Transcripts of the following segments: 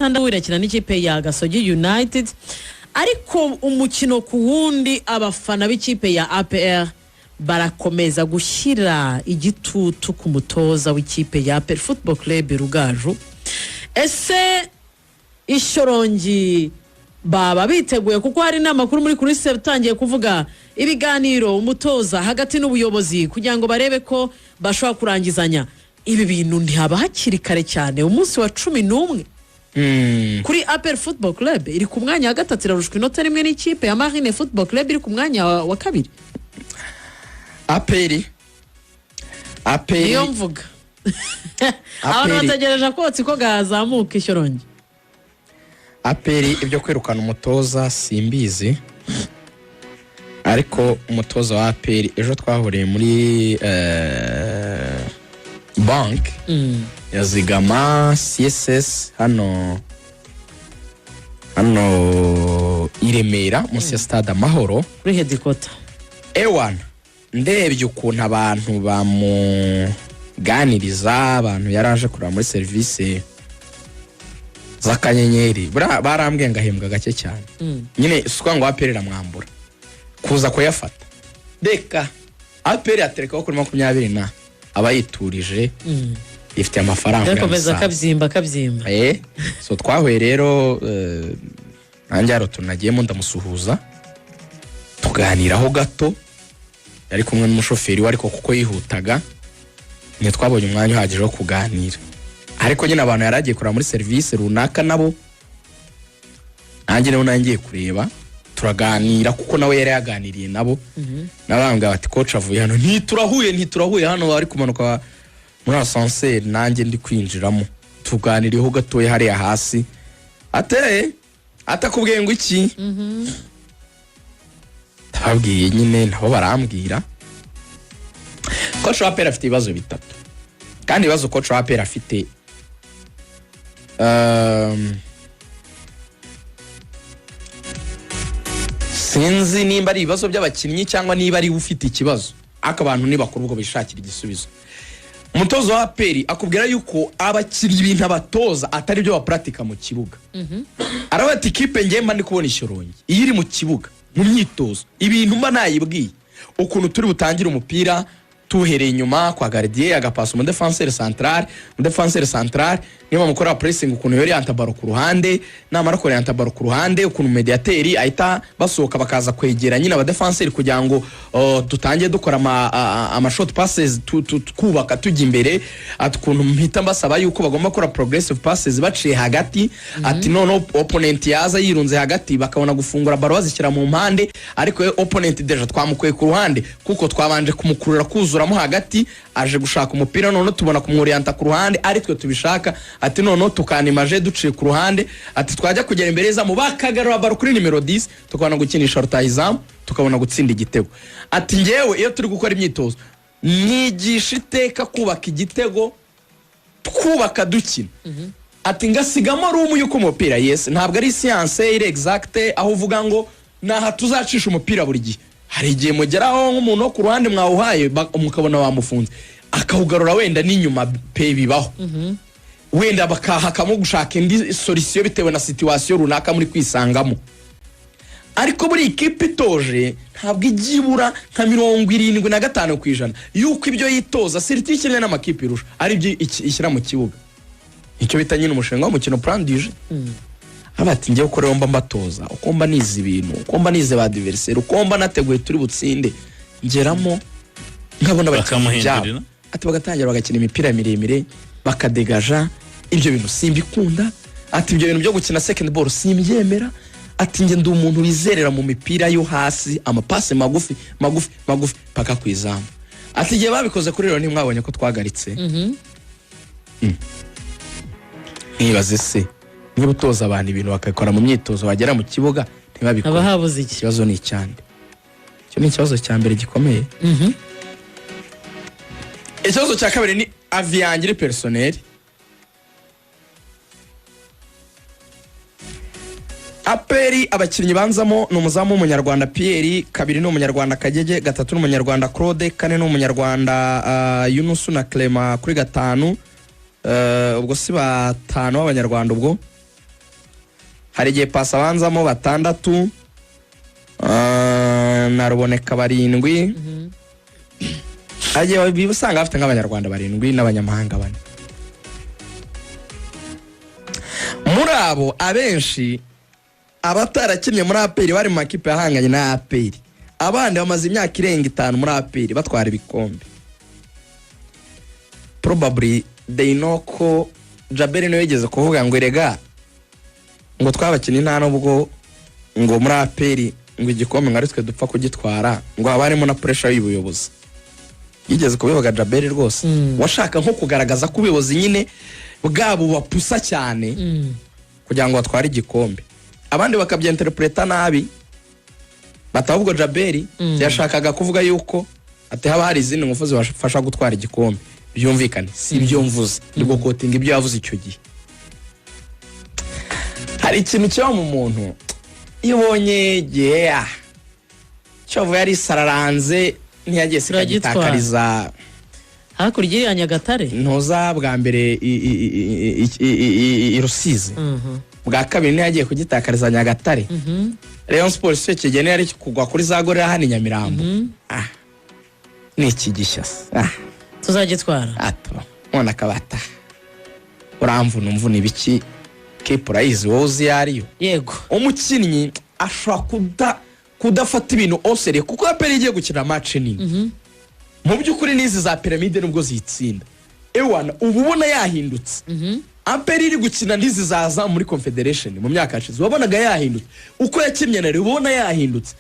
wirakina n'ikipe ya Gasogi United ariko umukino ku wundi abafana b'ikipe ya APR barakomeza gushyira igitutu ku mutoza w'ikipe ya APR Football Club Rugaju. Ese Ishyorongi baba biteguye kuko hari n'amakuru muri kuri se utangiye kuvuga ibiganiro umutoza hagati n'ubuyobozi kugira ngo barebe ko bashobora kurangizanya ibi bintu ntihaba hakiri kare cyane umunsi wa 11 kuri APR Football Club iri ku mwanya wa gatatu irarushwa inota rimwe n'ikipe ya Marine Football Club iri ku mwanya wa kabiri. APR niyo mvuga abantu bategereje ko tsiko gazamuka Ishyorongi. APR ibyo kwirukana umutoza simbizi ariko umutoza wa APR ejo twahuriye muri bank yazigama CSS hano Iremera munsi ya stade Amahoro kuri headquarter ewana ndebye ukuntu abantu bamuganiriza abantu yaraje kurira muri service z'akanyenyeri barambwiye ngahembwa gake cyane nyine suka ngo APR ramwambura kuza ko yafata deka APR atereka kuri 20 na abayiturije ifite amafaranga yakomeza kabyimba so twahwe rero nanjye aro tunagiyemo ndamusuhuza tuganiraho gato yari kumwe n'umushoferi we ariko kuko yihutaga ne twabonye umwanya uhagije wo kuganira ariko nyine abantu yaragiye kurira muri service runaka nabo nanjye nangiye kureba turaganira kuko nawe yari yaganiriye nabo nabambwa bati coach avuye hano ntiturahuye hano bari kumanuka muri ascenseur nanjye ndi kwinjiramo tuganiriyeho gatoye hari hasi atakubwiye ngo iki tabwiye nyine nabo barambwira coach wa APR afite ibibazo bitatu kandi ibibazo coach wa APR afite sinzi nimba ari ibibazo by'abakinnyi cyangwa niba ari ufite ikibazo akabantu nibakuru ubwo bishakira igisubizo. Umutozo wa APR akubwira yuko abakinnyi ibintu abatoza atari byo bapratika mu kibuga. Arabati kipe ngemba ndi kubona Ishyorongi iri mu kibuga mu myitozo ibintu mba nayibwiye ukuntu turi butangira umupira tuhereye inyuma kwa gardien agapasa mu defenseur central niba mukora pressing ukuntu yori antabaro ku ruhande namara ko antabaro ku ruhande ukuntu mediateri ahita basohoka bakaza kwegera nyine aba defenseur kugira ngo dutangiye dukora ama short passes kubaka tujya imbere atukuntu mpita mbasaba yuko bagomba gukora progressive passes baciye hagati ati none opponent yaza yirunze hagati bakabona gufungura baro bazishyira mu mpande ariko opponent deja twamukuye ku ruhande kuko twabanje kumukurura kuzuramo hagati aje gushaka umupira none tubona kumworienta ku ruhande aritwe tubishaka ati none tukanimaje duciye ku ruhande ati twajya kugera imbere za mu bakagarura baro kuri numero 10 tukabona gukinisha rutayizamu tukabona gutsinda igitego ati ngewe iyo turi gukora imyitozo nigisha iteka kubaka igitego twubaka dukina ati ngasigamo rumu yuko umupira yes ntabwo ari science ire exacte aho uvuga ngo naha tuzacisha umupira buri gihe hari igihe mugeraho nk'umuntu wo ku ruhande mwawuhaye mukabona wamufunze akawugarura wenda n'inyuma pe bibaho wenda bakahakamo gushaka indi solution bitewe na situation runaka muri kwisangamo ariko muri ikipe itoje ntabwo igibura nka 75% yuko ibyo yitoza certification n'amakipe irusha ari byo ishyira mu kibuga icyo bitanye n'umushinga w'umukino plan du jeu abati ngiye uko rero mba mbatoza ukomba nize ibintu ukomba nize ba adversaire ukomba nateguye turi butsinde ngeramo nkabona bakamuhindurira ati bagatangira bagakina imipira miremire bakadegaja ibyo bintu simbikunda ati ibyo bintu byo gukina second ball simbyemera ati nge ndi umuntu wizerera mu mipira yo hasi amapase magufi paka kwizamu ati giye babikoze kuri rero ntimwabonye ko twagaritse nibaze se niba utoza abantu ibintu bakakora mu myitozo bagera mu kibuga ntibabikora abahabuze iki kibazo ni icyande cyo ni ikibazo cya mbere gikomeye ikibazo cya kabiri ni aviangire personnel APR abakinnyi banzamo no muzamu w'umunyarwanda Pierre kabiri no umunyarwanda Kagege gatatu no umunyarwanda Claude kane no umunyarwanda Yunus na Clement kuri gatanu ubwo si batanu abanyarwanda ubwo hari igihe pasi abanzamo 6 na Ruboneka 7 agiye usanga bafite nk'abanyarwanda 7 n'abanyamahanga 4 muri abo abenshi abatarakinnye muri APR bari mu makipe yahanganye na APR abandi bamaze imyaka irenga 5 muri APR batwara ibikombe probably they know ko Jaberi niwe yigeze kuvuga ngo erega ngo twabakinnye nta nubwo ngo muri APR ngo igikombe ngari twe dupfa kugitwara ngo abarimo na pressure y'ubuyobozi yigeze kubivuga Jaberi rwose washaka nko kugaragaza ko ubuyobozi nyine bwabo bapusa cyane kugira ngo batware igikombe abandi bakabyenterpreta nabi batahubwo Jaberi yashakaga kuvuga yuko ati haba hari izindi ngufu zibafasha gutwara igikombe byumvikane si byo mvuze ndiko kotinga ibyo yavuze icyo gihe hari ikintu cyo mu muntu ibonye cyo yari sararanze ntiyagiye sikagitakariza hakurya ya Nyagatare ntoza bwa mbere irusize bwa kabiri ntiyagiye kugitakariza Nyagatare Rayon Sports cyo kigene yari kugwa kuri za gorera hano Nyamirambo ni ikigishya tuzagitwara ato mwana kabata uramvuna umvuna ibiki kepurayizi wowe uzi yariyo yego umukinnyi ashobora kudafata ibintu osere kuko APR igiye gukina match nini mu by'ukuri nizi za piramide nubwo zitsinda ewana ububona yahindutse APR iri gukina ndizi zaza muri Confederation mu myaka yashize wabonaga yahindutse uko yakinnye na ubona yahindutse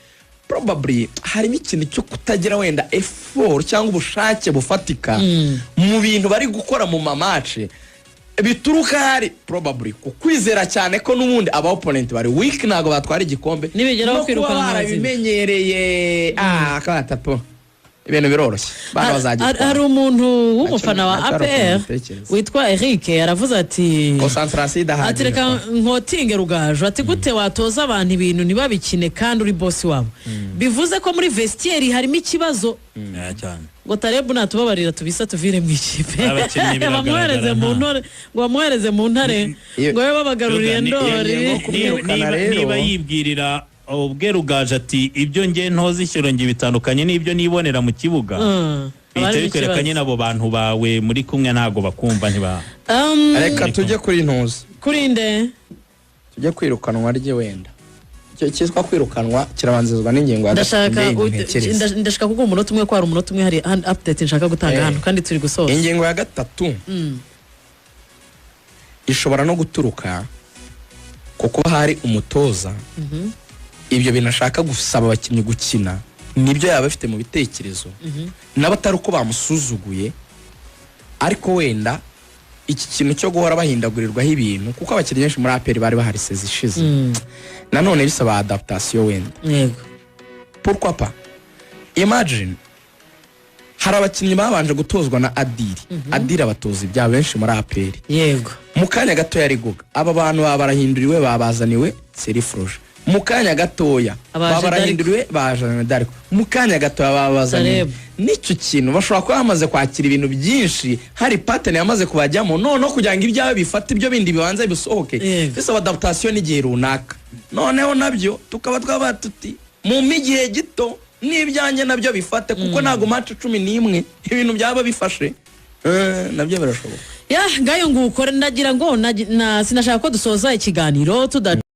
probably hari ikintu cyo kutagira wenda effort cyangwa ubushake bufatika mu bintu bari gukora mu mamace bituruka hari probably kukwizera cyane ko n'ubundi aba opponent bari weak nago batwara igikombe nibigeraho kwirukana bimenyereye akatapo ibintu biroroshye bana bazagitwara hari umuntu w'umufana wa APR witwa Eric aravuze ati concentration idahagije ati reka nkotinge Rugaju ati gute watoza abantu ibintu ntibabikine kandi uri boss wabo bivuze ko muri vestiaire harimo ikibazo cyane ngo Tarebu natubabarira tubisa tuvire mu ikipe Abakinnyi bamwereze mu ntore ngo bamwereze mu ntare ngo we babagaruriye ndori niba yibwirira ubwe Rugaju ati ibyo nge ntoza ishyiro nge bitandukanye n'ibyo nibonera mu kibuga bihita bikwerekanye n'abo bantu bawe muri kumwe ntago bakumva ntiba reka tujye kuri ntuza kuri nde tujye kwirukanwa rye wenda icyo cyitwa kwirukanwa kirabanzizwa n'ingingo ya ndashaka kuko umunota umwe ko hari umunota umwe hari update nshaka gutanga hano kandi turi gusoza ingingo ya 3 ishobora no guturuka kuko hari umutoza ibyo binashaka gusaba abakinnyi gukina nibyo yaba bafite mu bitekerezo n'abatari uko bamusuzuguye ariko wenda iki kintu cyo guhora bahindagurirwaho ibintu kuko abakinnyi benshi muri APR bari bahari sezishize nanone bisaba adaptation wenda yego pourquoi pas imagine hari abakinnyi babanje gutozwa na Adiri abatoza ibya benshi muri APR yego mu kanya gato yari guga aba bantu barahinduriwe babazaniwe Serifroje mu kanya gatoya barahinduriwe bajana Dariko mu kanya gatoya babazaniwe nicyo kintu bashobora kuba bamaze kwakira ibintu byinshi hari pattern yamaze kubajyamo none kugira ngo ibyawe bifate ibyo bindi bibanza bisohoke bisaba adaptation n'igihe runaka noneho nabyo tukaba twabatuti mu migihe gito n'ibyanye nabyo bifate kuko nago match 11 ibintu byaba bifashe nabyo birashoboka ngayo ngukore ndagira ngo sinashaka ko dusoza ikiganiro